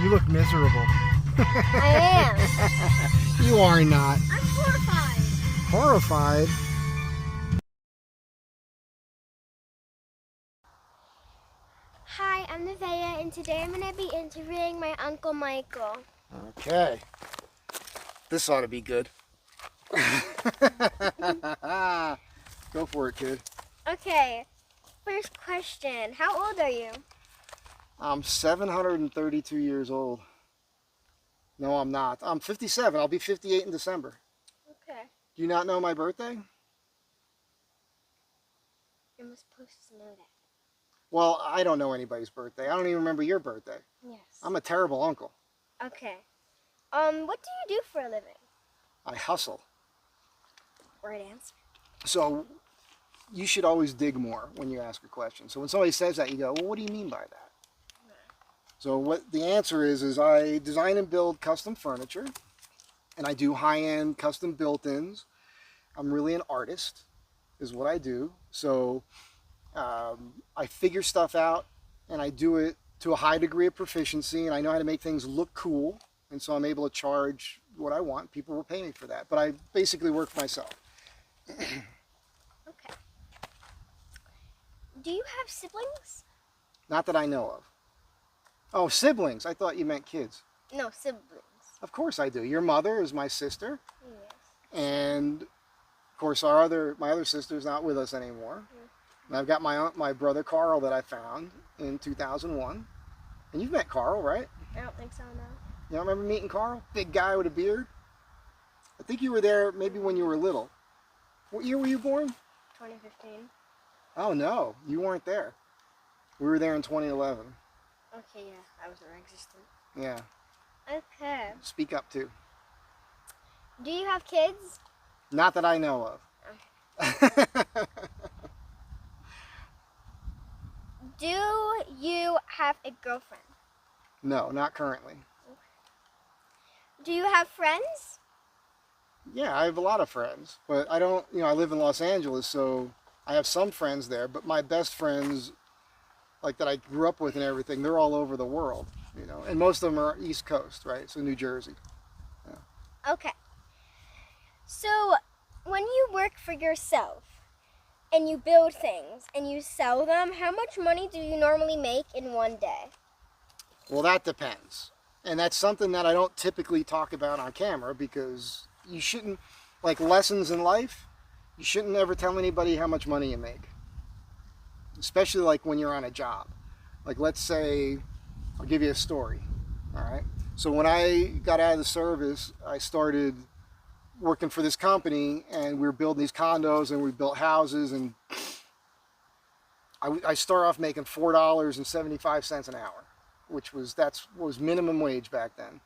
You look miserable. I am. You are not. I'm horrified. Horrified? Hi, I'm Nevaeh, and today I'm going to be interviewing my Uncle Michael. Okay. This ought to be good. Go for it, kid. Okay, first question. How old are you? I'm 732 years old. No, I'm not. I'm 57. I'll be 58 in December. Okay. Do you not know my birthday? I'm supposed to know that. Well, I don't know anybody's birthday. I don't even remember your birthday. Yes. I'm a terrible uncle. Okay. What do you do for a living? I hustle. Right answer. So you should always dig more when you ask a question. So when somebody says that, you go, well, what do you mean by that? So what the answer is I design and build custom furniture, and I do high-end custom built-ins. I'm really an artist, is what I do. So I figure stuff out, and I do it to a high degree of proficiency, and I know how to make things look cool, and so I'm able to charge what I want. People will pay me for that, but I basically work for myself. Okay. Do you have siblings? Not that I know of. Oh, siblings. I thought you meant kids. No, siblings. Of course I do. Your mother is my sister. Yes. And of course my other sister's not with us anymore. And I've got my brother Carl that I found in 2001. And you've met Carl, right? I don't think so, no. You don't remember meeting Carl? Big guy with a beard? I think you were there maybe when you were little. What year were you born? 2015. Oh no, you weren't there. We were there in 2011. Okay, yeah, I was non-existent. Yeah. Okay. Speak up too. Do you have kids? Not that I know of. Okay. Do you have a girlfriend? No, not currently. Do you have friends? Yeah, I have a lot of friends, but I don't, I live in Los Angeles, so I have some friends there, but my best friends, like that I grew up with and everything, they're all over the world, and most of them are East Coast, right? So New Jersey. Yeah. Okay. So when you work for yourself and you build things and you sell them, how much money do you normally make in one day? Well, that depends. And that's something that I don't typically talk about on camera because you shouldn't, like lessons in life, you shouldn't ever tell anybody how much money you make. Especially like when you're on a job. Like let's say, I'll give you a story, all right? So when I got out of the service, I started working for this company and we were building these condos and we built houses, and I started off making $4.75 an hour, which was minimum wage back then.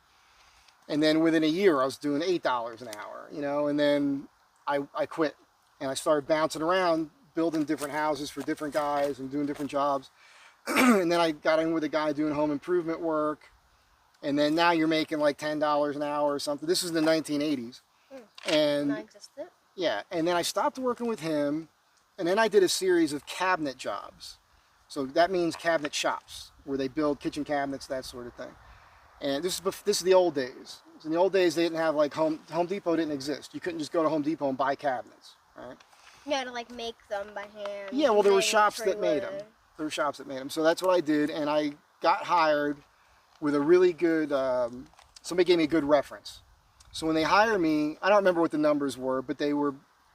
And then within a year I was doing $8 an hour, and then I quit and I started bouncing around building different houses for different guys and doing different jobs. And then I got in with a guy doing home improvement work. And then now you're making like $10 an hour or something. This was in the 1980s. And Non-existent? yeah, and then I stopped working with him, and then I did a series of cabinet jobs. So that means cabinet shops, where they build kitchen cabinets, that sort of thing. And this is the old days. So in the old days, they didn't have like Home Depot didn't exist. You couldn't just go to Home Depot and buy cabinets, right? You had to like make them by hand. Yeah, well, there were make shops that made them. There were shops that made them. So that's what I did, and I got hired with a really good, somebody gave me a good reference. So when they hired me, I don't remember what the numbers were, but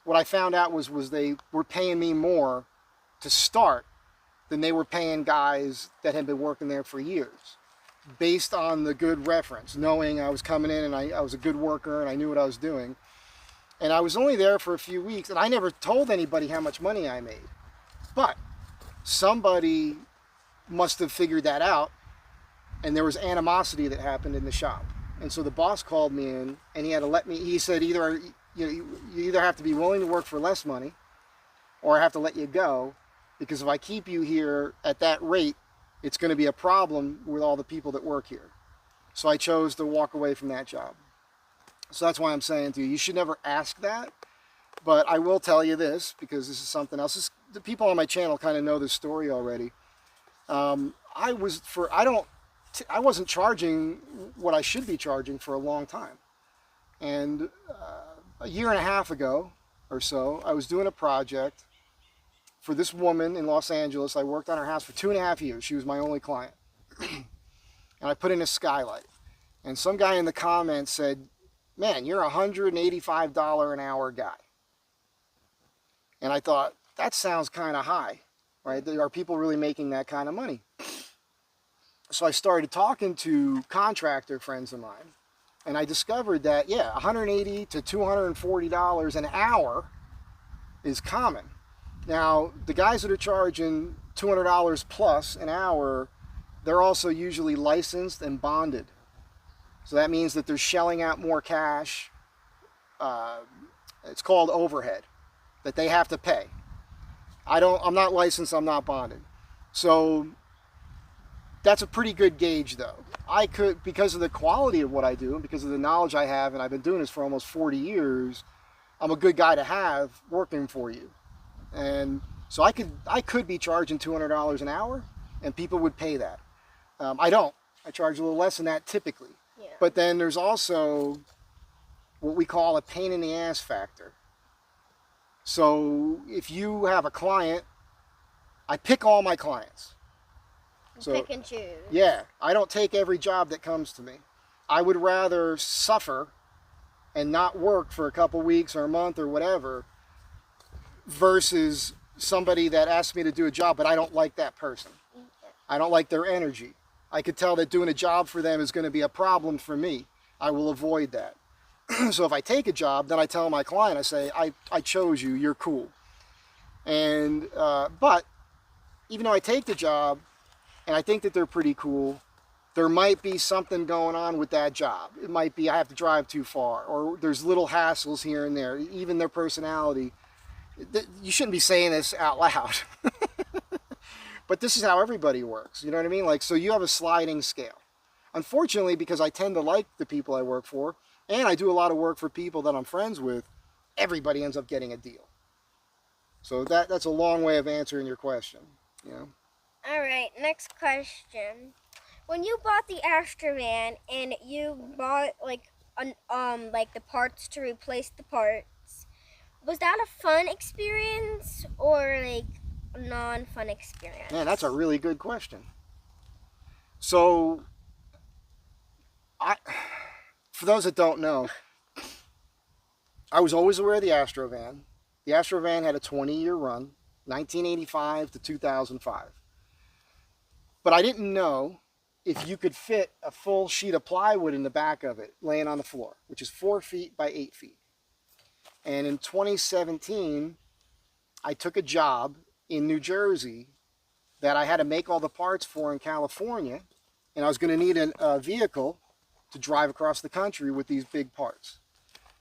what I found out was they were paying me more to start than they were paying guys that had been working there for years, based on the good reference, knowing I was coming in and I was a good worker and I knew what I was doing. And I was only there for a few weeks, and I never told anybody how much money I made. But somebody must have figured that out, and there was animosity that happened in the shop. And so the boss called me in, and he had to let me, he said, you either have to be willing to work for less money, or I have to let you go, because if I keep you here at that rate, it's going to be a problem with all the people that work here. So I chose to walk away from that job. So that's why I'm saying to you, you should never ask that. But I will tell you this, because this is something else. The people on my channel kind of know this story already. I wasn't charging what I should be charging for a long time. And a year and a half ago or so, I was doing a project for this woman in Los Angeles. I worked on her house for 2.5 years. She was my only client. And I put in a skylight. And some guy in the comments said, man, you're a $185 an hour guy. And I thought, that sounds kind of high, right? Are people really making that kind of money? So I started talking to contractor friends of mine, and I discovered that, yeah, $180 to $240 an hour is common. Now, the guys that are charging $200 plus an hour, they're also usually licensed and bonded. So that means that they're shelling out more cash. It's called overhead that they have to pay. I'm not licensed, I'm not bonded. So that's a pretty good gauge though. I could, because of the quality of what I do and because of the knowledge I have, and I've been doing this for almost 40 years, I'm a good guy to have working for you. And so I could be charging $200 an hour and people would pay that. I don't. I charge a little less than that typically. Yeah. But then there's also what we call a pain in the ass factor. So if you have a client, I pick all my clients. So, pick and choose. Yeah, I don't take every job that comes to me. I would rather suffer and not work for a couple weeks or a month or whatever versus somebody that asks me to do a job, but I don't like that person. I don't like their energy. I could tell that doing a job for them is going to be a problem for me. I will avoid that. So if I take a job, then I tell my client, I say, I chose you, you're cool. And, but even though I take the job and I think that they're pretty cool, there might be something going on with that job. It might be I have to drive too far, or there's little hassles here and there, even their personality. You shouldn't be saying this out loud. But this is how everybody works, you know what I mean? Like, so you have a sliding scale. Unfortunately, because I tend to like the people I work for, and I do a lot of work for people that I'm friends with, everybody ends up getting a deal. So that's a long way of answering your question, you know? All right, next question. When you bought the Astrovan and you bought like the parts to replace the parts, was that a fun experience or like a non-fun experience? Man, that's a really good question. So, for those that don't know, I was always aware of the Astrovan. The Astrovan had a 20-year run, 1985 to 2005. But I didn't know if you could fit a full sheet of plywood in the back of it laying on the floor, which is 4 feet by 8 feet. And in 2017, I took a job in New Jersey that I had to make all the parts for in California, and I was going to need a vehicle to drive across the country with these big parts.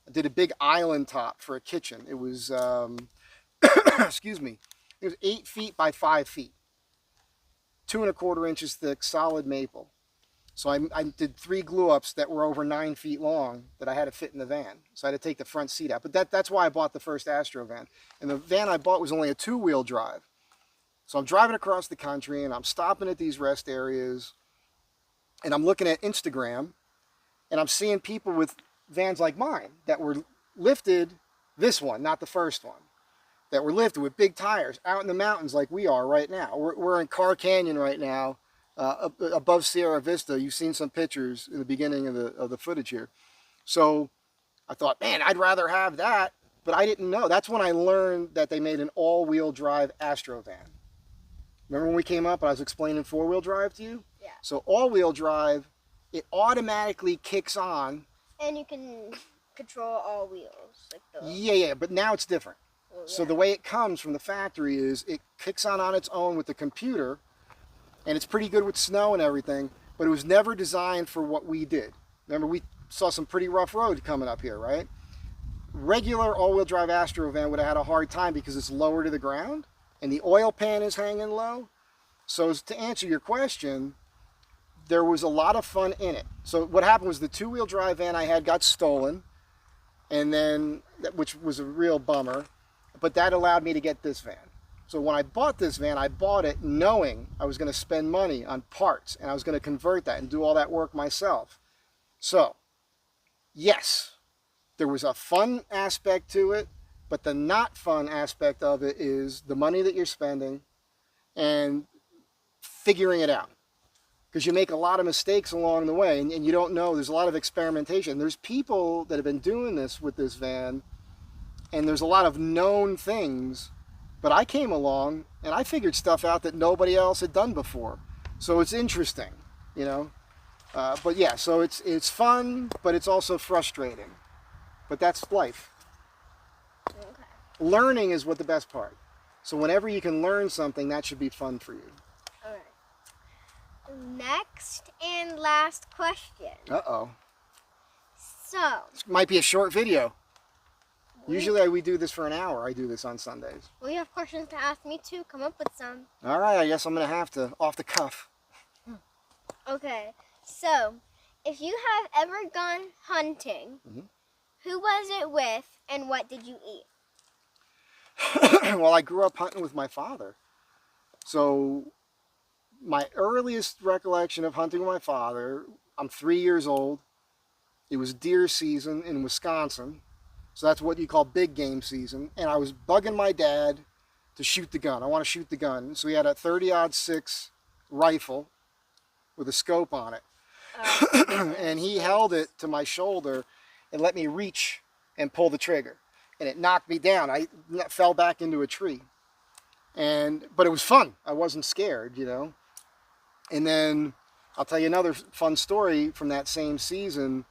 I did a big island top for a kitchen. It was, excuse me, it was 8 feet by 5 feet, 2 1/4 inches thick, solid maple. So I did 3 glue-ups that were over 9 feet long that I had to fit in the van. So I had to take the front seat out. But that's why I bought the first Astrovan. And the van I bought was only a 2-wheel drive. So I'm driving across the country and I'm stopping at these rest areas and I'm looking at Instagram and I'm seeing people with vans like mine that were lifted, this one, not the first one, that were lifted with big tires out in the mountains like we are right now. We're in Carr Canyon right now. Above Sierra Vista. You've seen some pictures in the beginning of the footage here. So I thought, man, I'd rather have that, but I didn't know. That's when I learned that they made an all-wheel drive Astrovan. Remember when we came up and I was explaining 4-wheel drive to you? Yeah. So all-wheel drive, it automatically kicks on. And you can control all wheels. Yeah, but now it's different. Well, yeah. So the way it comes from the factory is it kicks on its own with the computer. And it's pretty good with snow and everything, but it was never designed for what we did. Remember, we saw some pretty rough road coming up here, right? Regular all-wheel drive Astrovan would have had a hard time because it's lower to the ground, and the oil pan is hanging low. So to answer your question, there was a lot of fun in it. So what happened was the 2-wheel drive van I had got stolen, and then, which was a real bummer, but that allowed me to get this van. So when I bought this van, I bought it knowing I was going to spend money on parts and I was going to convert that and do all that work myself. So, yes, there was a fun aspect to it, but the not fun aspect of it is the money that you're spending and figuring it out. Because you make a lot of mistakes along the way and you don't know. There's a lot of experimentation. There's people that have been doing this with this van and there's a lot of known things, but I came along and I figured stuff out that nobody else had done before. So it's interesting, you know. But yeah, so it's fun, but it's also frustrating. But that's life. Okay. Learning is what the best part. So whenever you can learn something, that should be fun for you. All right. Next and last question. Uh-oh. So. This might be a short video. Usually we do this for an hour. I do this on Sundays. Well, you have questions to ask me too. Come up with some. All right, I guess I'm going to have to, off the cuff. Okay. So, if you have ever gone hunting, who was it with and what did you eat? Well, I grew up hunting with my father. So my earliest recollection of hunting with my father, I'm 3 years old. It was deer season in Wisconsin. So that's what you call big game season. And I was bugging my dad to shoot the gun. I want to shoot the gun. So he had a 30-06 rifle with a scope on it. And he held it to my shoulder and let me reach and pull the trigger. And it knocked me down. I fell back into a tree. But it was fun. I wasn't scared, you know. And then I'll tell you another fun story from that same season,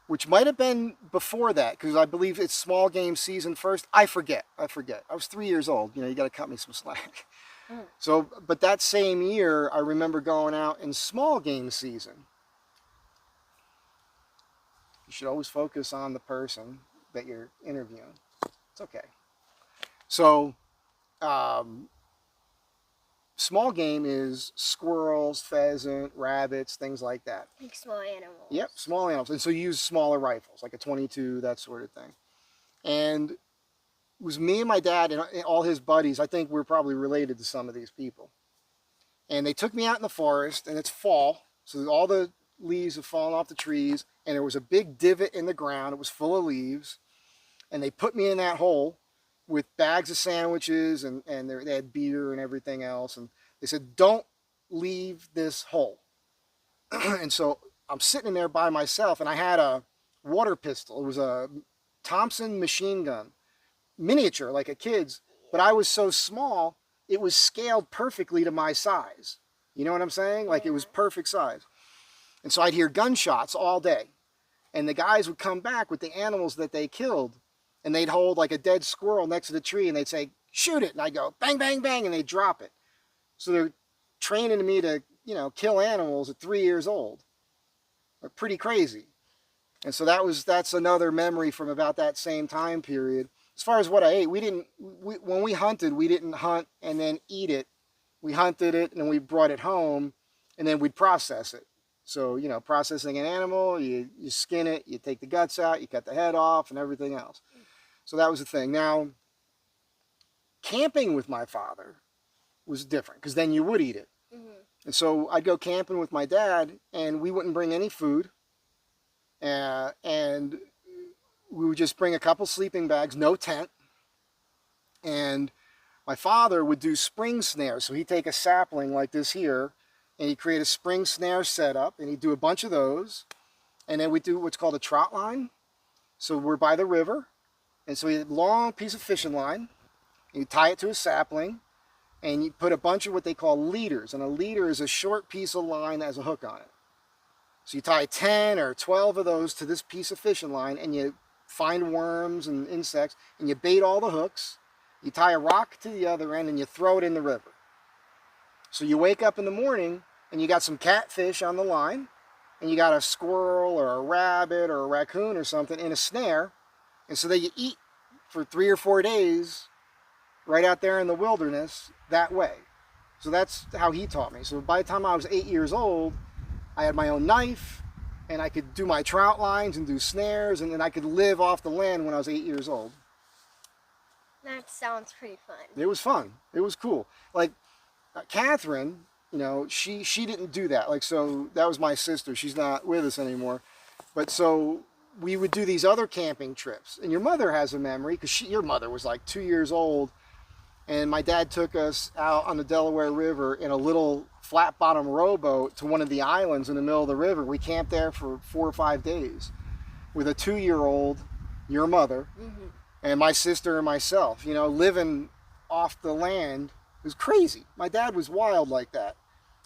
which might have been before that, because I believe it's small game season first. I forget. I was 3 years old. You know, you got to cut me some slack. So, but that same year, I remember going out in small game season. You should always focus on the person that you're interviewing. It's okay. So, small game is squirrels, pheasant, rabbits, things like that. Like small animals. Yep, small animals. And so you use smaller rifles, like a 22, that sort of thing. And it was me and my dad and all his buddies. I think we're probably related to some of these people. And they took me out in the forest, and it's fall, so all the leaves have fallen off the trees, and there was a big divot in the ground. It was full of leaves. And they put me in that hole with bags of sandwiches, and they had beer and everything else. And they said, don't leave this hole. And so I'm sitting in there by myself, and I had a water pistol. It was a Thompson machine gun, miniature, like a kid's. But I was so small, it was scaled perfectly to my size. You know what I'm saying? Like it was perfect size. And so I'd hear gunshots all day. And the guys would come back with the animals that they killed. And they'd hold like a dead squirrel next to the tree and they'd say, shoot it. And I'd go, bang, bang, bang. And they'd drop it. So they're training me to, you know, kill animals at 3 years old. They're pretty crazy. And so that's another memory from about that same time period. As far as what I ate, when we hunted, we didn't hunt and then eat it. We hunted it and then we brought it home and then we'd process it. So, you know, processing an animal, you skin it, you take the guts out, you cut the head off and everything else. So that was the thing. Now, camping with my father was different because then you would eat it. And so I'd go camping with my dad and we wouldn't bring any food. And we would just bring a couple sleeping bags, no tent. And my father would do spring snares. So he'd take a sapling like this here and he'd create a spring snare setup and he'd do a bunch of those. And then we'd do what's called a trot line. So we're by the river. And so he had a long piece of fishing line. You tie it to a sapling and you put a bunch of what they call leaders. And a leader is a short piece of line that has a hook on it. So you tie 10 or 12 of those to this piece of fishing line and you find worms and insects and you bait all the hooks. You tie a rock to the other end and you throw it in the river. So you wake up in the morning and you got some catfish on the line and you got a squirrel or a rabbit or a raccoon or something in a snare. And so that you eat for 3 or 4 days right out there in the wilderness that way. So that's how he taught me. So by the time I was 8 years old, I had my own knife and I could do my trout lines and do snares and then I could live off the land when I was 8 years old. That sounds pretty fun. It was fun. It was cool. Like Catherine, you know, she didn't do that. Like, so that was my sister. She's not with us anymore. But so we would do these other camping trips. And your mother has a memory because your mother was like 2 years old. And my dad took us out on the Delaware River in a little flat bottom rowboat to one of the islands in the middle of the river. We camped there for 4 or 5 days with a 2-year-old, your mother, and my sister and myself, you know, living off the land. It was crazy. My dad was wild like that.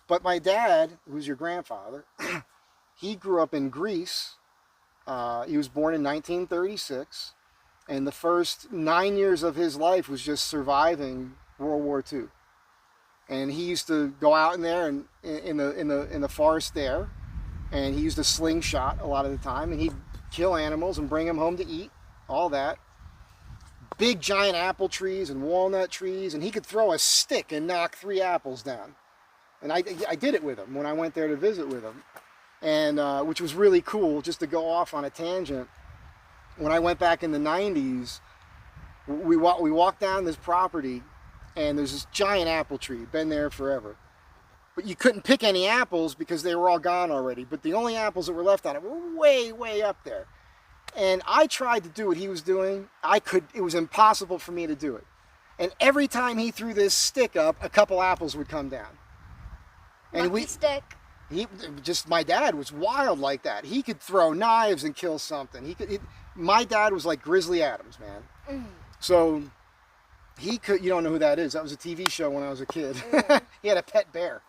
But my dad, who's your grandfather, he grew up in Greece. He was born in 1936. And the first 9 years of his life was just surviving World War II. And he used to go out in there and in the forest there, and he used a slingshot a lot of the time, and he'd kill animals and bring them home to eat, all that. Big giant apple trees and walnut trees, and he could throw a stick and knock 3 apples down. And I did it with him when I went there to visit with him, and which was really cool. Just to go off on a tangent, when I went back in the 90s, we walked down this property, and there's this giant apple tree, been there forever. But you couldn't pick any apples because they were all gone already. But the only apples that were left on it were way, way up there. And I tried to do what he was doing. It was impossible for me to do it. And every time he threw this stick up, a couple apples would come down. And Lucky stick. My dad was wild like that. He could throw knives and kill something. My dad was like Grizzly Adams, man. So he could, you don't know who that is. That was a TV show when I was a kid. He had a pet bear.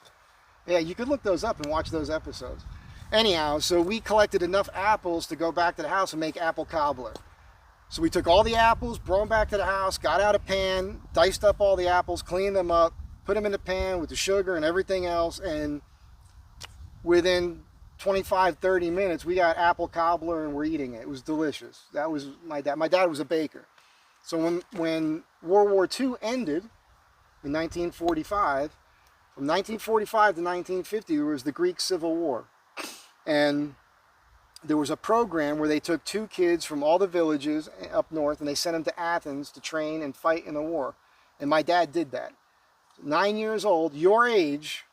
Yeah, you could look those up and watch those episodes. Anyhow, so we collected enough apples to go back to the house and make apple cobbler. So we took all the apples, brought them back to the house, got out a pan, diced up all the apples, cleaned them up, put them in the pan with the sugar and everything else, and within 25-30 minutes we got apple cobbler and we're eating it. It was delicious. That was my dad. My dad was a baker. So when World War II ended in 1945, from 1945 to 1950 there was the Greek Civil War. And there was a program where they took 2 kids from all the villages up north and they sent them to Athens to train and fight in the war. And my dad did that. 9 years old, your age,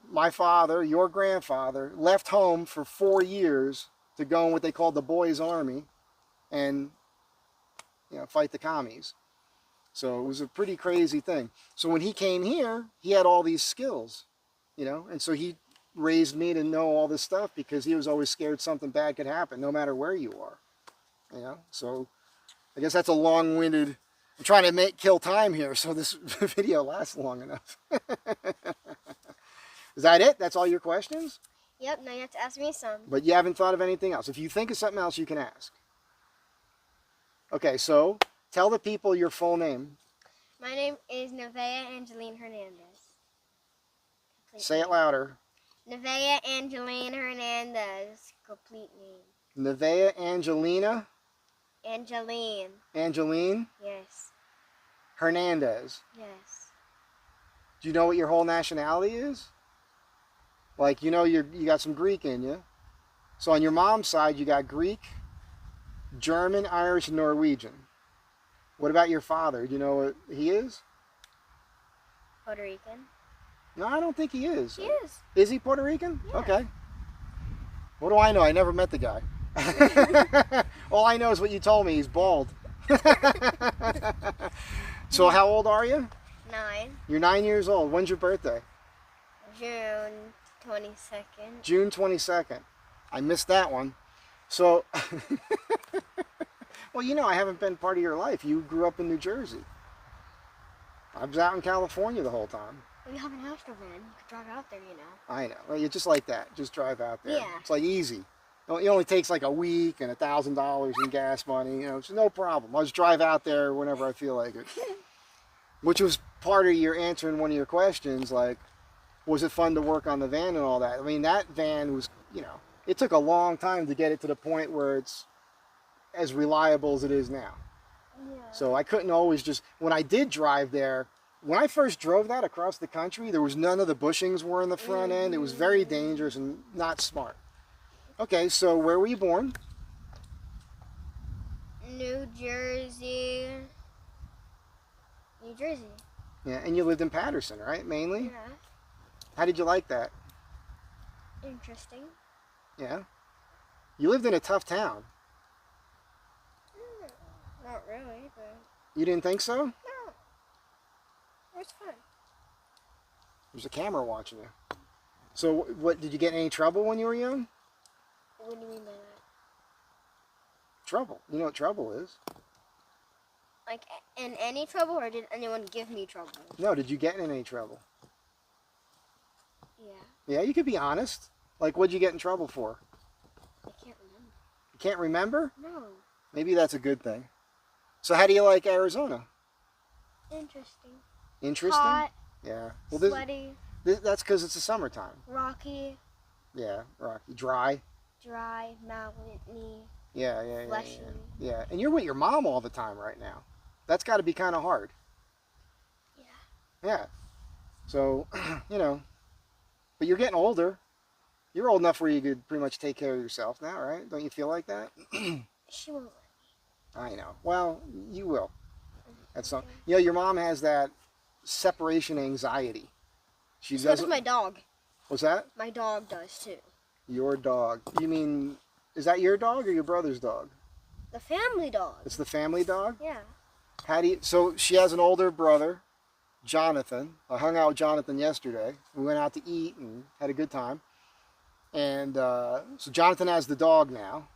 my father, your grandfather, left home for 4 years to go in what they called the Boys' Army and, you know, fight the commies. So it was a pretty crazy thing. So when he came here, he had all these skills, you know, and so he raised me to know all this stuff because he was always scared something bad could happen no matter where you are, you know. So I guess that's a long-winded, I'm trying to kill time here so this video lasts long enough. Is that it? That's all your questions? Yep, now you have to ask me some. But you haven't thought of anything else. If you think of something else, you can ask. Okay, so tell the people your full name. My name is Nevaeh Angeline Hernandez. Say it louder. Nevaeh Angeline Hernandez. Complete name. Nevaeh Angelina? Angeline. Angeline? Yes. Hernandez. Yes. Do you know what your whole nationality is? Like, you know, you got some Greek in you. So on your mom's side, you got Greek, German, Irish, and Norwegian. What about your father? Do you know what he is? Puerto Rican. No, I don't think he is. He is. Is he Puerto Rican? Yeah. Okay. What do I know? I never met the guy. All I know is what you told me. He's bald. So how old are you? 9. You're 9 years old. When's your birthday? June 22nd. June 22nd. I missed that one. So, well, you know, I haven't been part of your life. You grew up in New Jersey. I was out in California the whole time. We have an Astrovan. You could drive out there, you know. I know. Well, you're just like that. Just drive out there. Yeah. It's like easy. It only takes like a week and $1,000 in gas money. You know, it's no problem. I'll just drive out there whenever I feel like it. Which was part of your answering one of your questions, like, was it fun to work on the van and all that? I mean, that van was, you know, it took a long time to get it to the point where it's as reliable as it is now. Yeah. So I couldn't always just, when I did drive there, when I first drove that across the country, there was none of the bushings were in the front end. It was very dangerous and not smart. Okay, so where were you born? New Jersey. New Jersey. Yeah, and you lived in Patterson, right? Mainly? Yeah. How did you like that? Interesting. Yeah. You lived in a tough town. Not really, but You didn't think so? no. It was fun. There's a camera watching you. So, what did you get in any trouble when you were young? What do you mean by that? Trouble. You know what trouble is? Like, in any trouble, or did anyone give me trouble? No, did you get in any trouble? Yeah. Yeah, you could be honest. Like, what'd you get in trouble for? I can't remember. You can't remember? No. Maybe that's a good thing. So, how do you like Arizona? Interesting. Interesting? Hot. Yeah. Well, Sweaty. That's because it's the summertime. Rocky. Yeah, rocky. Dry. Dry. Mountainy. Yeah. Fleshy. Yeah, and you're with your mom all the time right now. That's got to be kind of hard. Yeah. Yeah. So, but you're getting older. You're old enough where you could pretty much take care of yourself now, right? Don't you feel like that? She won't let I know. Well, you will. me. That's some. Your mom has that separation anxiety. She So does doesn't. my dog. What's that? My dog does too. Your dog. You mean, is that your dog or your brother's dog? The family dog. It's the family dog? Yeah. So she has an older brother, Jonathan. I hung out with Jonathan yesterday. We went out to eat and had a good time. And so Jonathan has the dog now.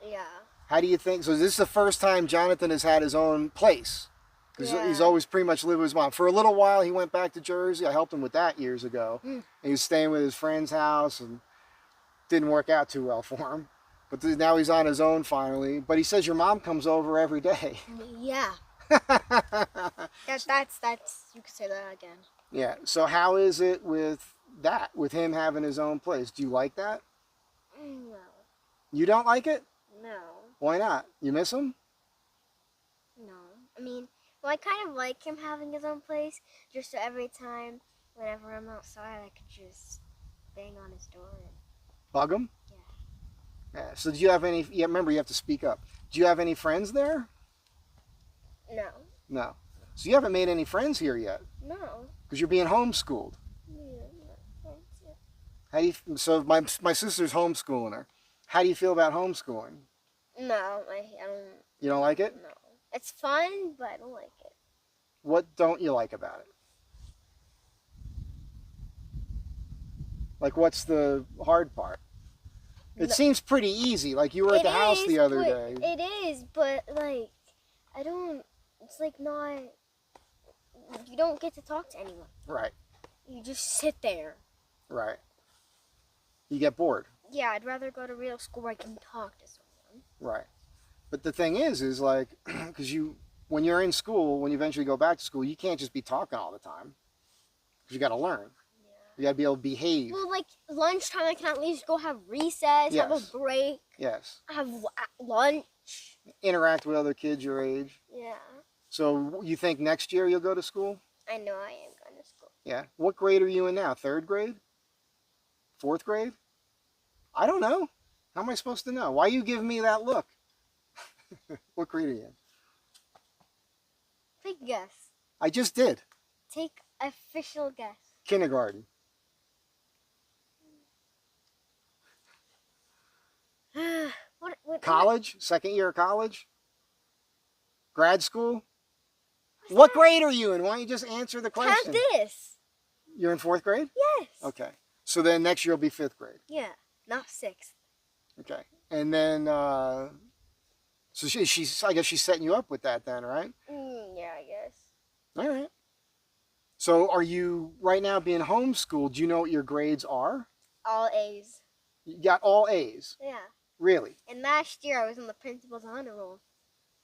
Yeah. How do you think? So this is the first time Jonathan has had his own place. Because he's always pretty much lived with his mom. For a little while, he went back to Jersey. I helped him with that years ago. And he was staying with his friend's house and didn't work out too well for him. But now he's on his own finally. But he says your mom comes over every day. Yeah. That's you could say that again. Yeah. So how is it with that? With him having his own place? Do you like that? No. You don't like it? No. Why not? You miss him? No. I mean, well, I kind of like him having his own place, just so every time, whenever I'm outside, I could just bang on his door. Bug him? Yeah. Yeah. So do you have any? Yeah. Remember, you have to speak up. Do you have any friends there? No. No. So you haven't made any friends here yet No. because you're being homeschooled. How do you? So my sister's homeschooling her. How do you feel about homeschooling? No, I don't. You don't like it? No. It's fun, but I don't like it. What don't you like about it? Like, what's the hard part? It seems pretty easy. Like you were at the house the other day. It is, but like, I don't. It's like not. You don't get to talk to anyone. Right. You just sit there. Right. You get bored. Yeah, I'd rather go to real school where I can talk to someone. Right. But the thing is like, because when you're in school, when you eventually go back to school, you can't just be talking all the time. Because you got to learn. Yeah. You got to be able to behave. Well, like lunchtime, I can at least go have recess, have a Yes. break, Yes. have lunch. Interact with other kids your age. Yeah. So you think next year you'll go to school? I know I am going to school. Yeah. What grade are you in now? 3rd grade? 4th grade? I don't know. How am I supposed to know? Why are you giving me that look? What grade are you in? Take a guess. I just did. Take official guess. Kindergarten. What? College? 2nd year of college? Grad school? What grade are you in? Why don't you just answer the question? Have this. You're in 4th grade? Yes. Okay. So then next year will be 5th grade. Yeah, not 6th. Okay. And then, so I guess she's setting you up with that then, right? Yeah, I guess. All right. So are you, right now being homeschooled, do you know what your grades are? All A's. You got all A's? Yeah. Really? And last year I was on the principal's honor roll.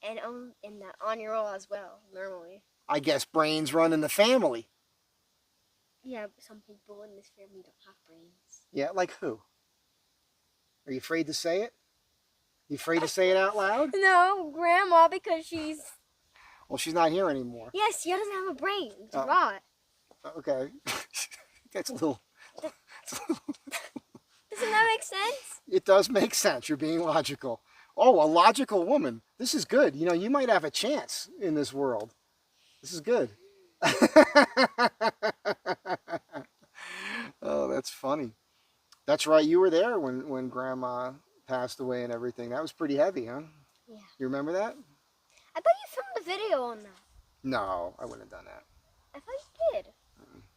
And in the honor roll as well, normally. I guess brains run in the family. Yeah, but some people in this family don't have brains. Yeah, like who? Are you afraid to say it? You afraid to say it out loud? No, Grandma, because she's... Well, she's not here anymore. Yes, she doesn't have a brain. It's Oh. rot. Okay. That's a little... Doesn't that make sense? It does make sense. You're being logical. Oh, a logical woman. This is good. You know, you might have a chance in this world. This is good. Oh, that's funny. That's right. You were there when Grandma passed away and everything. That was pretty heavy, huh? Yeah. You remember that? I thought you filmed a video on that. No, I wouldn't have done that. I thought you did.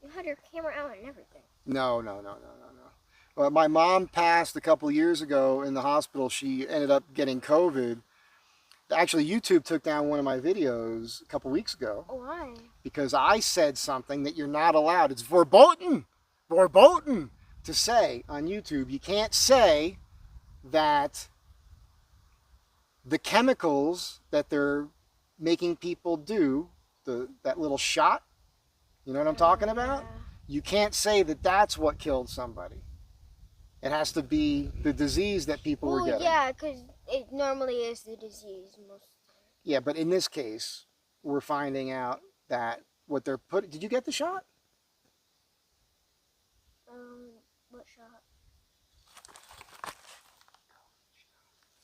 You had your camera out and everything. No. Well, my mom passed a couple years ago in the hospital. She ended up getting COVID. Actually, YouTube took down one of my videos a couple weeks ago. Why? Because I said something that you're not allowed. It's verboten to say on YouTube. You can't say that the chemicals that they're making people do, that little shot, you know what I'm talking about? You can't say that that's what killed somebody. It has to be the disease that people were getting. Yeah, because it normally is the disease most of the time. Yeah, but in this case, we're finding out that what they're putting... Did you get the shot? What shot?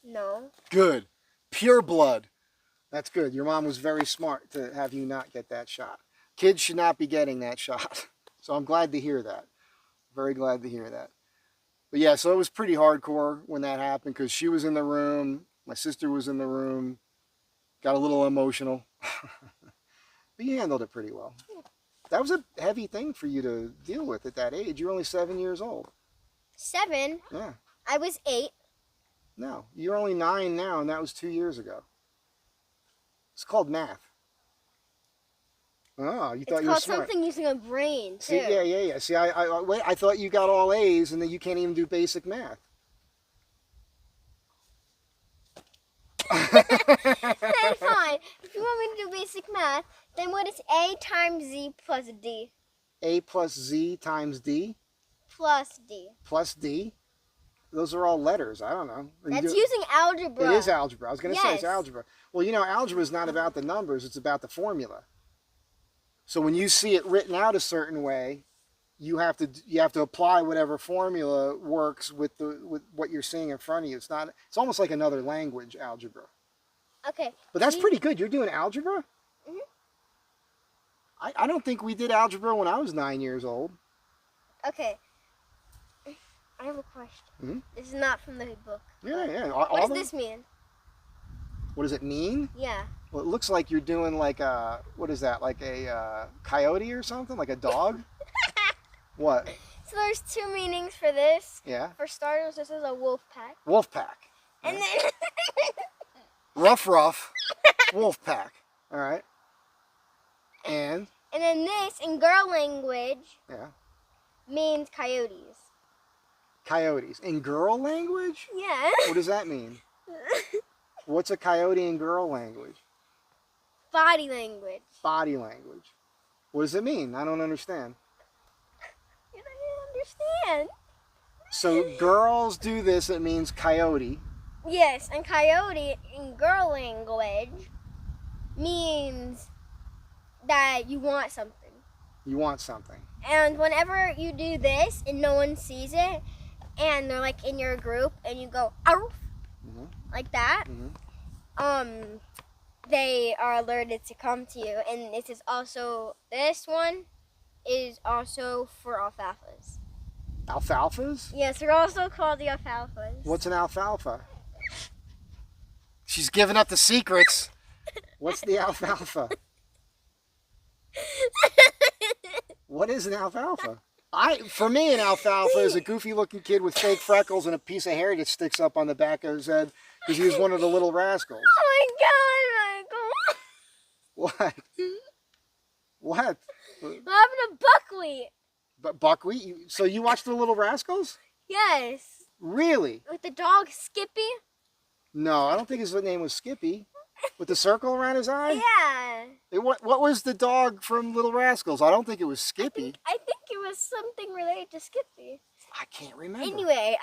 No. Good. Pure blood. That's good. Your mom was very smart to have you not get that shot. Kids should not be getting that shot. So I'm glad to hear that. Very glad to hear that. But yeah, so it was pretty hardcore when that happened because she was in the room. My sister was in the room. Got a little emotional. But you handled it pretty well. That was a heavy thing for you to deal with at that age. You're only 7 years old. 7? Yeah. I was 8. No, you're only 9 now, and that was 2 years ago. It's called math. Oh, you thought you were smart. It's called something using a brain, too. See, yeah. See, I thought you got all A's, and then you can't even do basic math. Then fine. If you want me to do basic math, then what is A times Z plus D? A plus Z times D? Plus D. Plus D? Those are all letters. I don't know. That's using algebra. It is algebra. I was going to say it's Yes. algebra. Well, you know, algebra is not about the numbers. It's about the formula. So when you see it written out a certain way, you have to apply whatever formula works with what you're seeing in front of you. It's almost like another language, algebra. Okay. But that's pretty good. You're doing algebra? Mhm. I don't think we did algebra when I was 9 years old. Okay. I have a question. Mhm. This is not from the book. Yeah. What does this mean? What does it mean? Yeah. Well, it looks like you're doing like a, what is that? Like a coyote or something? Like a dog? What? So there's 2 meanings for this. Yeah. For starters, this is a wolf pack. Wolf pack. And then Rough, wolf pack. All right. And then this in girl language yeah, means coyotes. coyotes in girl language. Yeah. What does that mean? What's a coyote in girl language? Body language. Body language. What does it mean? I don't understand. You don't understand. So girls do this. It means coyote. Yes, and coyote in girl language means that you want something. You want something. And whenever you do this and no one sees it, and they're like in your group, and you go "arf," like that, they are alerted to come to you. And this one is also for alfalfas. Alfalfas? Yes, they're also called the alfalfas. What's an alfalfa? She's giving up the secrets. What's the alfalfa? What is an alfalfa? For me, an alfalfa is a goofy-looking kid with fake freckles and a piece of hair that sticks up on the back of his head because he was one of the little rascals. Oh my God, Michael! What? What? What happened to buckwheat? But buckwheat? So you watched the Little Rascals? Yes. Really? With the dog Skippy? No, I don't think his name was Skippy. With the circle around his eye? Yeah. What was the dog from Little Rascals? I don't think it was Skippy. I think it was something related to Skippy. I can't remember. Anyway,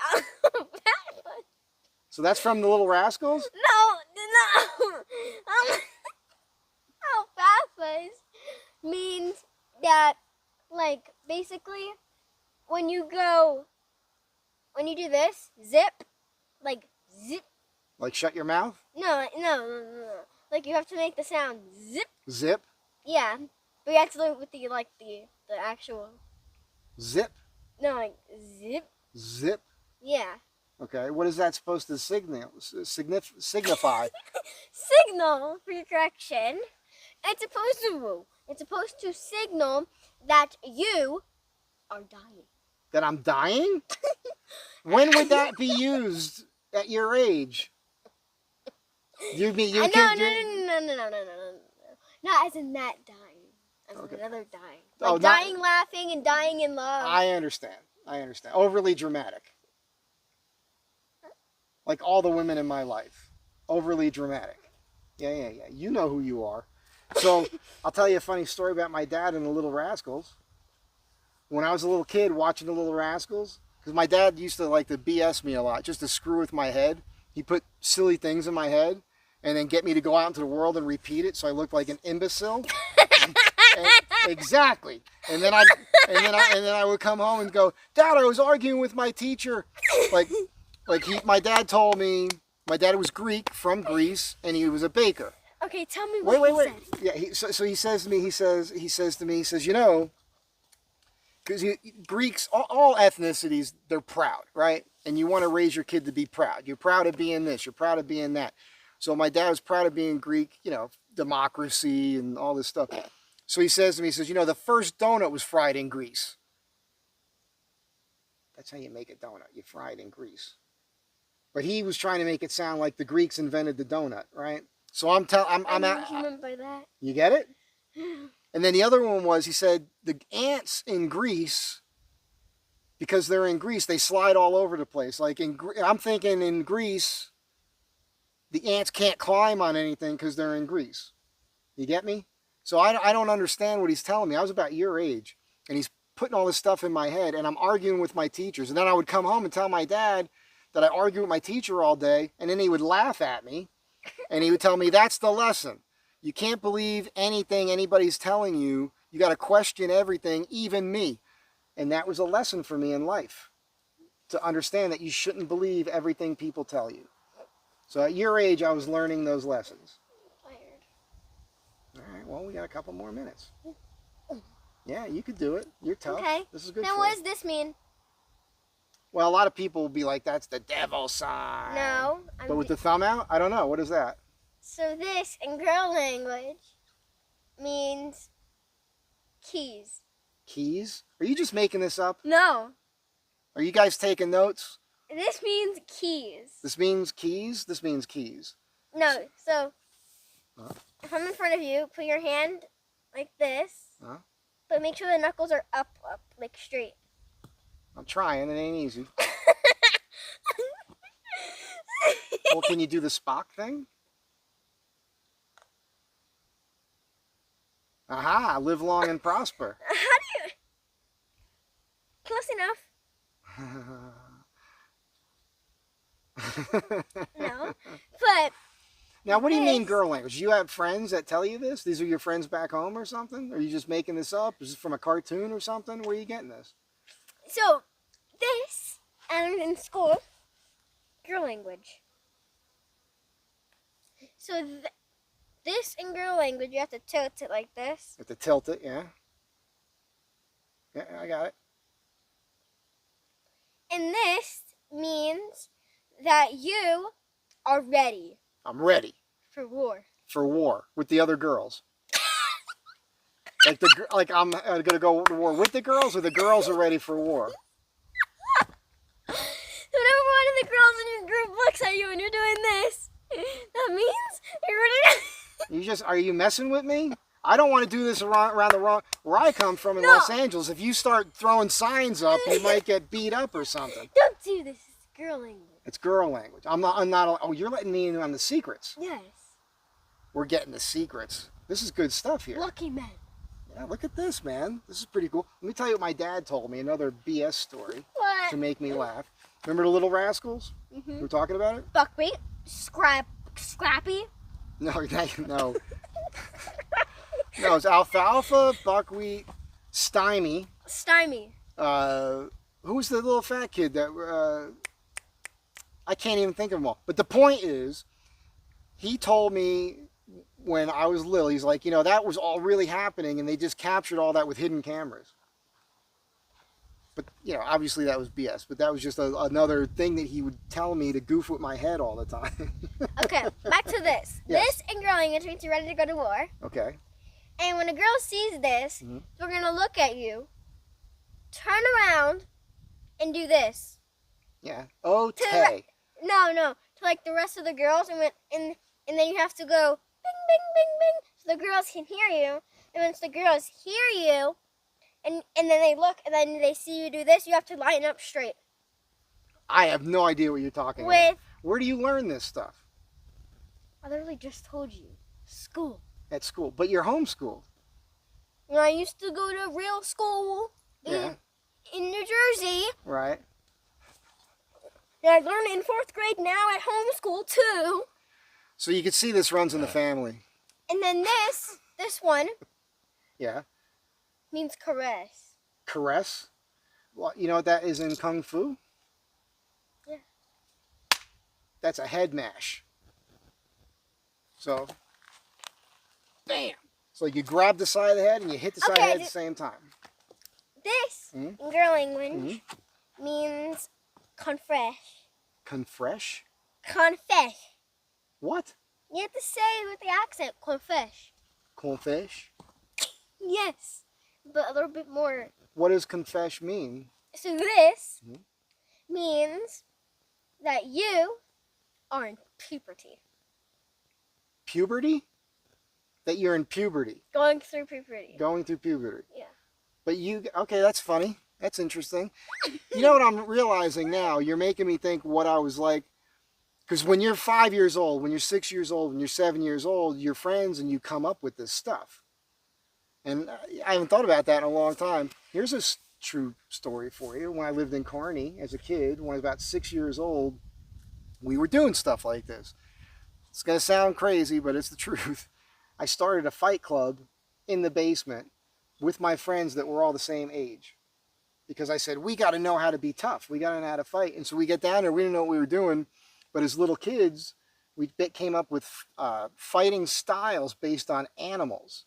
So that's from the Little Rascals? no. Alfalfas means that, like, basically, when you do this, zip, like, zip. Like shut your mouth? No. Like, you have to make the sound zip. Zip? Yeah. But you have to do it with the actual. Zip? No, like zip. Zip? Yeah. Okay. What is that supposed to signify? Signal for your correction. It's supposed to signal that you are dying. That I'm dying? When would that be used at your age? You mean you can? No. Not as in that dying. As in another dying. Like dying laughing and dying in love. I understand. Overly dramatic. Like all the women in my life. Overly dramatic. Yeah. You know who you are. So I'll tell you a funny story about my dad and the Little Rascals. When I was a little kid watching the Little Rascals, because my dad used to like to BS me a lot, just to screw with my head. He put silly things in my head and then get me to go out into the world and repeat it so I looked like an imbecile. Exactly. And then I would come home and go, Dad, I was arguing with my teacher. My dad told me, my dad was Greek from Greece and he was a baker. Okay, tell me what he said. Yeah, so he says to me, he says, you know, because Greeks, all ethnicities, they're proud, right? And you want to raise your kid to be proud. You're proud of being this. You're proud of being that. So my dad was proud of being Greek, you know, democracy and all this stuff. So he says to me, you know, the first donut was fried in Greece. That's how you make a donut. You fry it in Greece. But he was trying to make it sound like the Greeks invented the donut, right? So I know what you meant by that. You get it? And then the other one was, he said, the ants in Greece, because they're in Greece, they slide all over the place. Like I'm thinking in Greece, the ants can't climb on anything because they're in Greece. You get me? So I don't understand what he's telling me. I was about your age, and he's putting all this stuff in my head, and I'm arguing with my teachers. And then I would come home and tell my dad that I argued with my teacher all day, and then he would laugh at me, and he would tell me, that's the lesson. You can't believe anything anybody's telling you. You got to question everything, even me. And that was a lesson for me in life, to understand that you shouldn't believe everything people tell you. So at your age, I was learning those lessons. All right, well, we got a couple more minutes. Yeah, you could do it. You're tough. Okay. This is good. Now, what does this mean? Well, a lot of people will be like, that's the devil sign. No. But with the thumb out? I don't know. What is that? So this, in girl language, means keys. Keys? Are you just making this up? No. Are you guys taking notes? This means keys. This means keys? This means keys. No, so if I'm in front of you, put your hand like this, but make sure the knuckles are up, like straight. I'm trying. It ain't easy. Well, can you do the Spock thing? Aha, live long and prosper. How do you... Close enough. No, but... Now, what do you mean girl language? Do you have friends that tell you this? These are your friends back home or something? Are you just making this up? Is this from a cartoon or something? Where are you getting this? So, this, and in school, girl language. So, this in girl language, you have to tilt it like this. You have to tilt it, yeah. Yeah, I got it. And this means that you are ready. I'm ready. For war. For war with the other girls. like I'm gonna go to war with the girls, or the girls are ready for war. Whenever one of the girls in your group looks at you and you're doing this, that means you're ready. Are you messing with me? I don't want to do this around where I come from in Los Angeles. If you start throwing signs up, you might get beat up or something. Don't do this. It's girl language. It's girl language. I'm not. Oh, you're letting me in on the secrets. Yes. We're getting the secrets. This is good stuff here. Lucky men. Yeah, look at this, man. This is pretty cool. Let me tell you what my dad told me. Another BS story. What? To make me laugh. Remember the Little Rascals? Mm-hmm. We were talking about it? Buckwheat. Scrappy. No. No, it's alfalfa, buckwheat, stymie. Who's the little fat kid that... I can't even think of them all. But the point is, he told me when I was little. He's like, that was all really happening, and they just captured all that with hidden cameras. But, obviously that was BS. But that was just another thing that he would tell me to goof with my head all the time. Okay, back to this. Yes. This in girl language means you're ready to go to war. Okay. And when a girl sees this, they're going to look at you, turn around, and do this. Yeah. Okay. No. To like the rest of the girls, and then you have to go bing, bing, bing, bing, so the girls can hear you. And once the girls hear you, and then they look, and then they see you do this, you have to line up straight. I have no idea what you're talking about. Where do you learn this stuff? I literally just told you. School. At school. But you're homeschooled. When I used to go to real school in New Jersey. Right. And I learned it in 4th grade now at homeschool too. So you can see this runs in the family. And then this one. Yeah. Means caress. Caress? Well, you know what that is in Kung Fu? Yeah. That's a head mash. So, bam! So you grab the side of the head and you hit the side of the head at the same time. This, in girl language, means confresh. Confresh? Confesh. What? You have to say it with the accent, confesh. Confesh? Yes, but a little bit more. What does confesh mean? So this means that you are in puberty. Puberty? That you're in puberty. Going through puberty. Going through puberty. Yeah. But okay, that's funny. That's interesting. You know what I'm realizing now? You're making me think what I was like. Because when you're 5 years old, when you're 6 years old, when you're 7 years old, you're friends and you come up with this stuff. And I haven't thought about that in a long time. Here's a true story for you. When I lived in Kearney as a kid, when I was about 6 years old, we were doing stuff like this. It's going to sound crazy, but it's the truth. I started a fight club in the basement with my friends that were all the same age. Because I said, we got to know how to be tough. We got to know how to fight. And so we get down there, we didn't know what we were doing. But as little kids, we came up with fighting styles based on animals,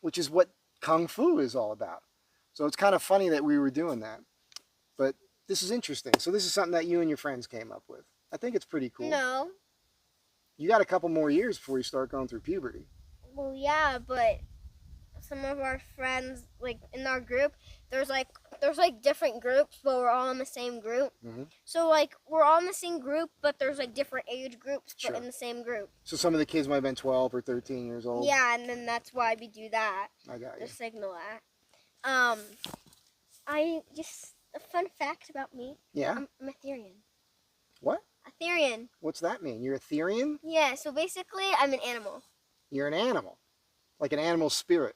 which is what Kung Fu is all about. So it's kind of funny that we were doing that. But this is interesting. So this is something that you and your friends came up with. I think it's pretty cool. No. You got a couple more years before you start going through puberty. Well, yeah, but some of our friends, like in our group, there's like different groups, but we're all in the same group. So like we're all in the same group, but there's like different age groups, but in the same group. So some of the kids might have been 12 or 13 years old. Yeah, and then that's why we do that. I got you. To signal that. A fun fact about me. Yeah. I'm Etherean. What? Etherean. What's that mean? You're Etherean? Yeah. So basically, I'm an animal. You're an animal, like an animal spirit.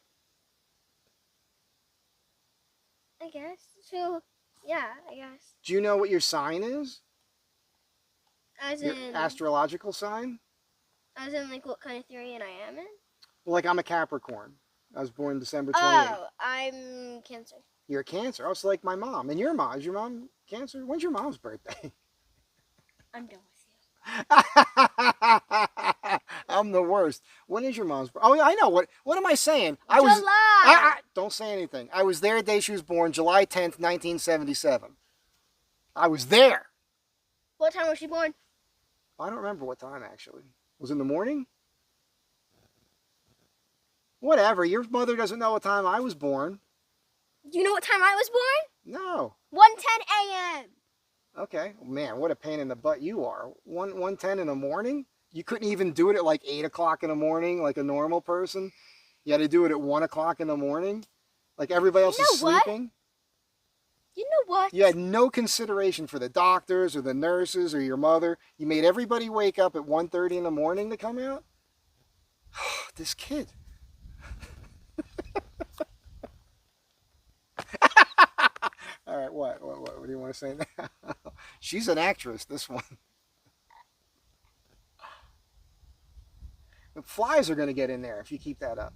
I guess. So, yeah, I guess. Do you know what your sign is? As your in astrological sign? As in, like, what kind of Etherean I am in? Well, like, I'm a Capricorn. I was born December 28th. Oh, I'm Cancer. You're a Cancer. Oh, so like my mom. And your mom. Is your mom Cancer? When's your mom's birthday? I'm done with you. I'm the worst. When is your mom's birthday? Oh, I know. What am I saying? July! Don't say anything. I was there the day she was born, July 10th, 1977. I was there. What time was she born? I don't remember what time, actually. Was it in the morning? Whatever. Your mother doesn't know what time I was born. Do you know what time I was born? No. 1:10 a.m. Okay. Man, what a pain in the butt you are. 1:10 in the morning? You couldn't even do it at like 8 o'clock in the morning like a normal person? You had to do it at 1 o'clock in the morning? Like everybody else is sleeping? You know what? You had no consideration for the doctors or the nurses or your mother. You made everybody wake up at 1:30 in the morning to come out? This kid. All right, what do you want to say now? She's an actress, this one. The flies are going to get in there if you keep that up.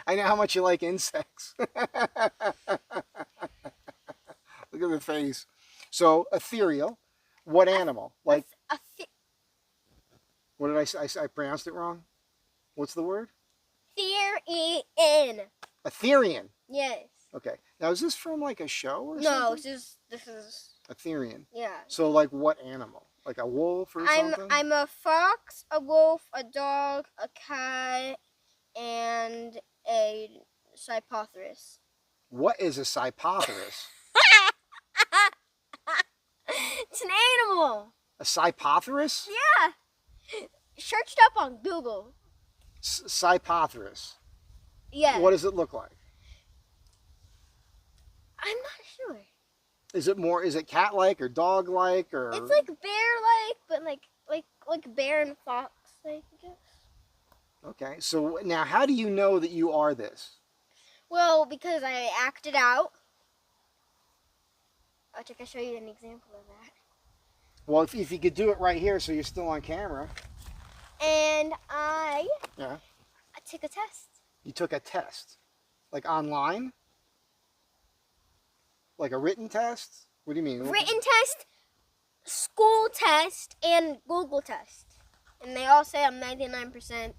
I know how much you like insects. Look at the face. So, ethereal. What animal? Like, What did I say? I pronounced it wrong. What's the word? Therian. Aetherian. Yes. Okay. Now, is this from like a show or No, something? this is. Aetherian. Yeah. So, like, what animal? Like a wolf or something? I'm a fox, a wolf, a dog, a cat, and a cypotheris. What is a cypotheris? It's an animal. A cypotheris? Yeah. Searched up on Google. Cypotheris. Yeah. What does it look like? I'm not sure. Is it cat-like or dog-like or? It's like bear-like, but like bear and fox-like, I guess. Okay. So now, how do you know that you are this? Well, because I acted out. I think I show you an example of that. Well, if you could do it right here, so you're still on camera. And I took a test. You took a test, like online, like a written test. What do you mean? Written test, school test, and Google test. And they all say I'm 99%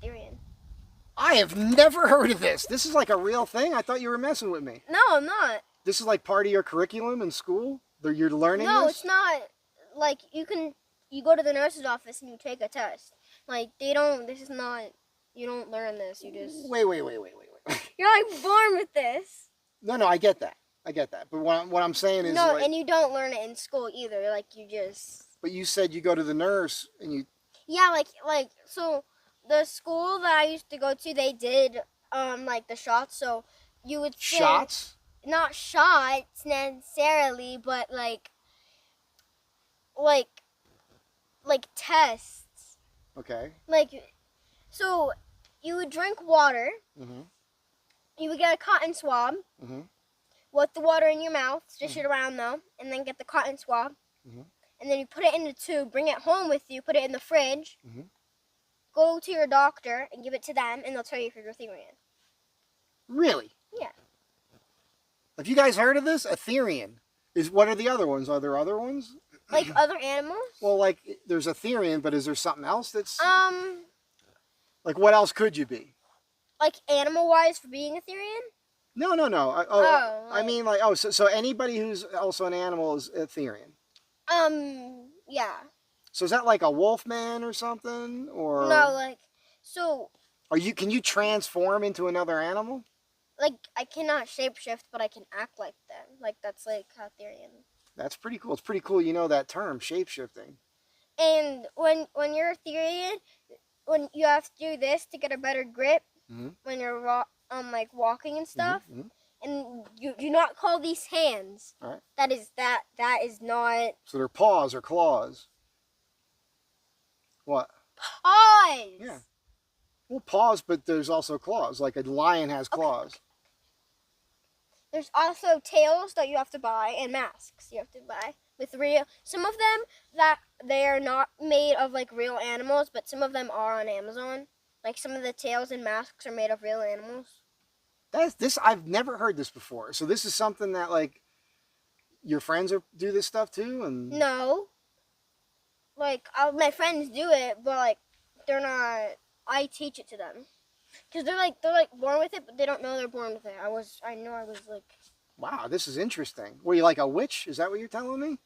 Therian. I have never heard of this. This is like a real thing. I thought you were messing with me. No, I'm not. This is like part of your curriculum in school. You're learning No, this? it's not. Like you go to the nurse's office and you take a test. Like they don't. This is not. You don't learn this. You just. Wait. You're like born with this. No, I get that. But what I'm saying is No, like, and you don't learn it in school either. Like you just. But you said you go to the nurse and you. Yeah, like so, the school that I used to go to, they did like the shots. So you would say, Shots? not shots necessarily, but like tests. Okay. Like, so you would drink water. Mm-hmm. You would get a cotton swab. Mm-hmm. With the water in your mouth, dish it around though, and then get the cotton swab. Mm-hmm. And then you put it in the tube, bring it home with you, put it in the fridge. Mm-hmm. Go to your doctor and give it to them, and they'll tell you if you're Therian. Really? Yeah. Have you guys heard of this? Aetherian. What are the other ones? Are there other ones? Like other animals? Well, like there's Aetherian, but is there something else that's Um, like what else could you be? like animal-wise for being a Therian? No. I mean like so anybody who's also an animal is Aetherian. Yeah. So is that like a wolf man or something, or No, like so. Can you transform into another animal? Like I cannot shapeshift, but I can act like them. Like that's like how Therian. That's pretty cool. It's pretty cool. You know that term, shapeshifting. And when you're a Therian, when you have to do this to get a better grip, Mm-hmm. when you're like walking and stuff, Mm-hmm. and you do not call these hands. All right. That is not So they're paws or claws. What? paws. Yeah. Well, paws, but there's also claws. Like a lion has claws. Okay. There's also tails that you have to buy and masks you have to buy with real. Some of them that they are not made of like real animals, but some of them are on Amazon. Like some of the tails and masks are made of real animals. I've never heard this before. So this is something that like your friends do this stuff too, and No. Like my friends do it, but like they're not. I teach it to them because they're like born with it, but they don't know they're born with it. I know I was like. Wow, this is interesting. Were you like a witch? Is that what you're telling me?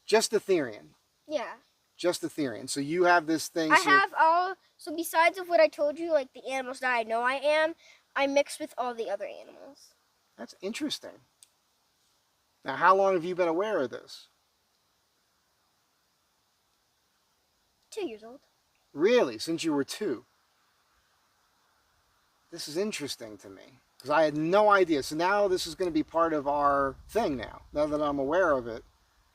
Just Aetherian. Yeah. Just Aetherian. So you have this thing. I have all. So besides of what I told you, like the animals that I know I am, I mix with all the other animals. That's interesting. Now, how long have you been aware of this? 2 years old. Really? Since you were 2? This is interesting to me because I had no idea. So now this is going to be part of our thing now. Now that I'm aware of it,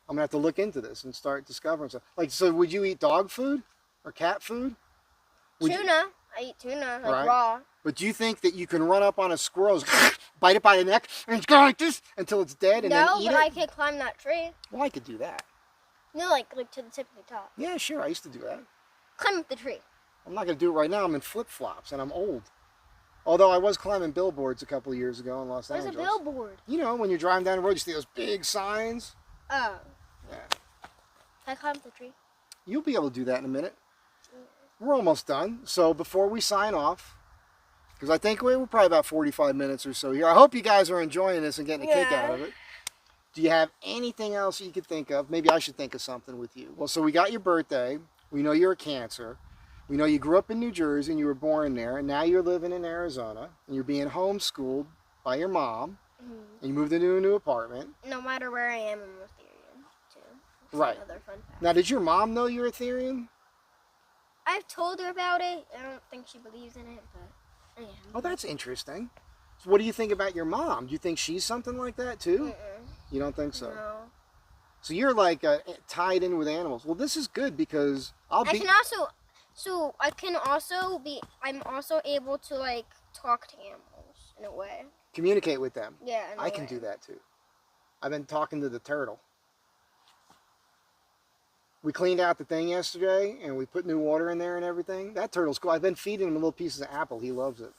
I'm going to have to look into this and start discovering stuff. Like, so would you eat dog food or cat food? Tuna. I eat tuna, like Right. raw. But do you think that you can run up on a squirrel, bite it by the neck, and go like this until it's dead and then No, eat but it? I can climb that tree. Well, I could do that. No, like to the tip of the top. Yeah, sure. I used to do that. Climb up the tree. I'm not going to do it right now. I'm in flip-flops and I'm old. Although I was climbing billboards a couple of years ago in Los Where's Angeles. a billboard? You know, when you're driving down the road, you see those big signs. Oh. Yeah. Can I climb up the tree? You'll be able to do that in a minute. We're almost done. So before we sign off, because I think we're probably about 45 minutes or so here. I hope you guys are enjoying this and getting a kick out of it. Do you have anything else you could think of? Maybe I should think of something with you. Well, so we got your birthday. We know you're a Cancer. We know you grew up in New Jersey and you were born there. And now you're living in Arizona. And you're being homeschooled by your mom. And you moved into a new apartment. No matter where I am, I'm Ethereum, too. That's right. Another fun fact. Now, did your mom know you're Ethereum? I've told her about it. I don't think she believes in it, but I am. Oh, that's interesting. So what do you think about your mom? Do you think she's something like that, too? You don't think so? No. So you're like tied in with animals. Well, this is good because I'm also able to like talk to animals in a way. Communicate with them. Yeah, I can do that too. I've been talking to the turtle. We cleaned out the thing yesterday and we put new water in there and everything. That turtle's cool. I've been feeding him little pieces of apple. He loves it.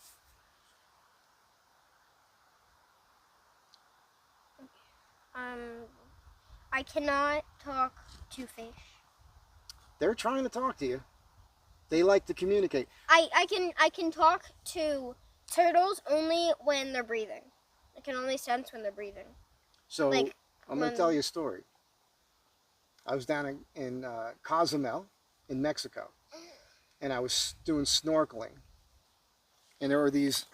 I cannot talk to fish. They're trying to talk to you. They like to communicate. I can talk to turtles only when they're breathing. I can only sense when they're breathing. So like, I'm going to tell you a story. I was down in Cozumel in Mexico, and I was doing snorkeling. And there were these,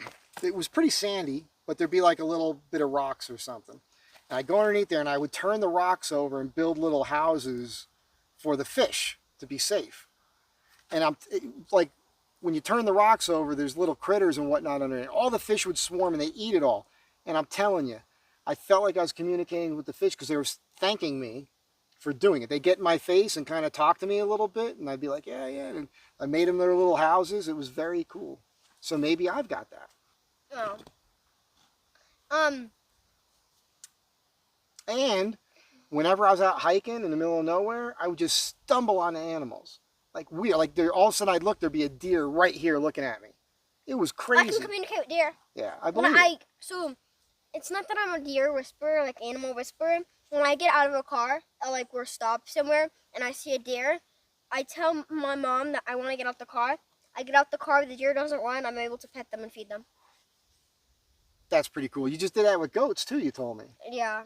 it was pretty sandy, but there'd be like a little bit of rocks or something. And I'd go underneath there and I would turn the rocks over and build little houses for the fish to be safe. And like, when you turn the rocks over, there's little critters and whatnot under it. All the fish would swarm and they eat it all. And I'm telling you, I felt like I was communicating with the fish because they were thanking me for doing it. They get in my face and kind of talk to me a little bit. And I'd be like, yeah, yeah. And I made them their little houses. It was very cool. So maybe I've got that. Oh. And whenever I was out hiking in the middle of nowhere, I would just stumble on the animals. Like weird. Like all of a sudden I'd look, there'd be a deer right here looking at me. It was crazy. I can communicate with deer. Yeah, I believe it. So it's not that I'm a deer whisperer, like animal whisperer. When I get out of a car, like we're stopped somewhere, and I see a deer, I tell my mom that I want to get out the car. I get out the car, the deer doesn't run, I'm able to pet them and feed them. That's pretty cool. You just did that with goats too, you told me. Yeah.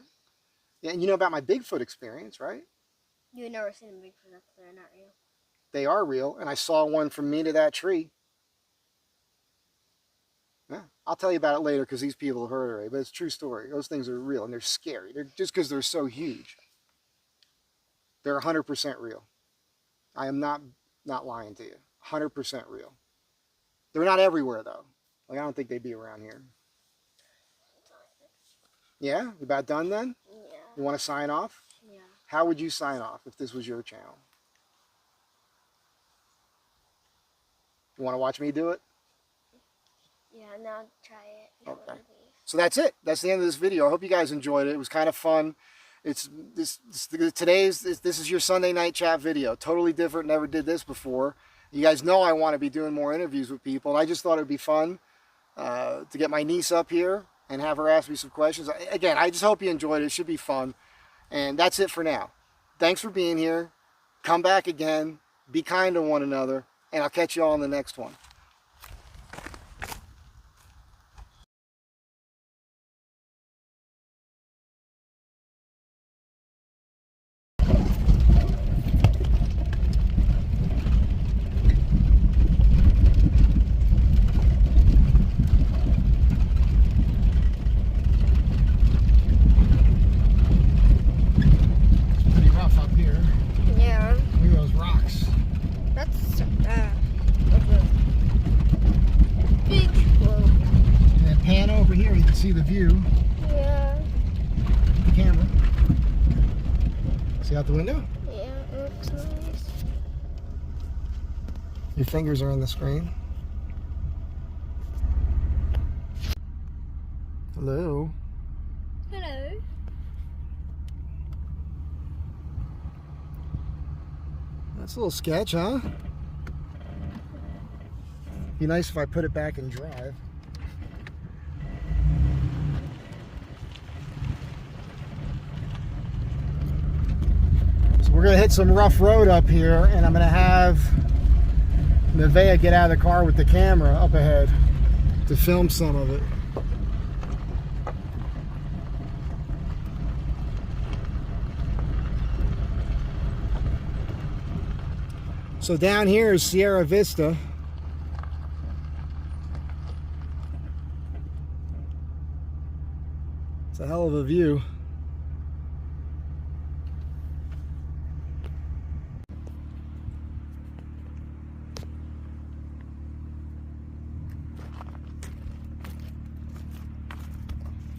Yeah, and you know about my Bigfoot experience, right? You've never seen a Bigfoot, they're not real. They are real, and I saw one from me to that tree. Yeah, I'll tell you about it later because these people have heard it already, but it's a true story. Those things are real, and they're scary. They're just because they're so huge. They're 100% real. I am not lying to you. 100% real. They're not everywhere, though. Like, I don't think they'd be around here. Yeah? You about done then? Yeah. You want to sign off? Yeah. How would you sign off if this was your channel? You want to watch me do it? Yeah, now try it. Okay. So that's it. That's the end of this video. I hope you guys enjoyed it. It was kind of fun. This is your Sunday night chat video. Totally different. Never did this before. You guys know I want to be doing more interviews with people, and I just thought it would be fun to get my niece up here and have her ask me some questions. Again, I just hope you enjoyed it. It should be fun. And that's it for now. Thanks for being here. Come back again. Be kind to one another. And I'll catch you all in the next one. See the view. Yeah. The camera. See out the window? Yeah, it looks nice. Your fingers are on the screen. Hello. Hello. That's a little sketch, huh? Be nice if I put it back and drive. So we're gonna hit some rough road up here, and I'm gonna have Nevaeh get out of the car with the camera up ahead to film some of it. So down here is Sierra Vista. It's a hell of a view.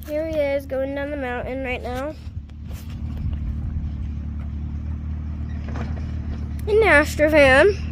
Here he is going down the mountain right now. In the Astrovan.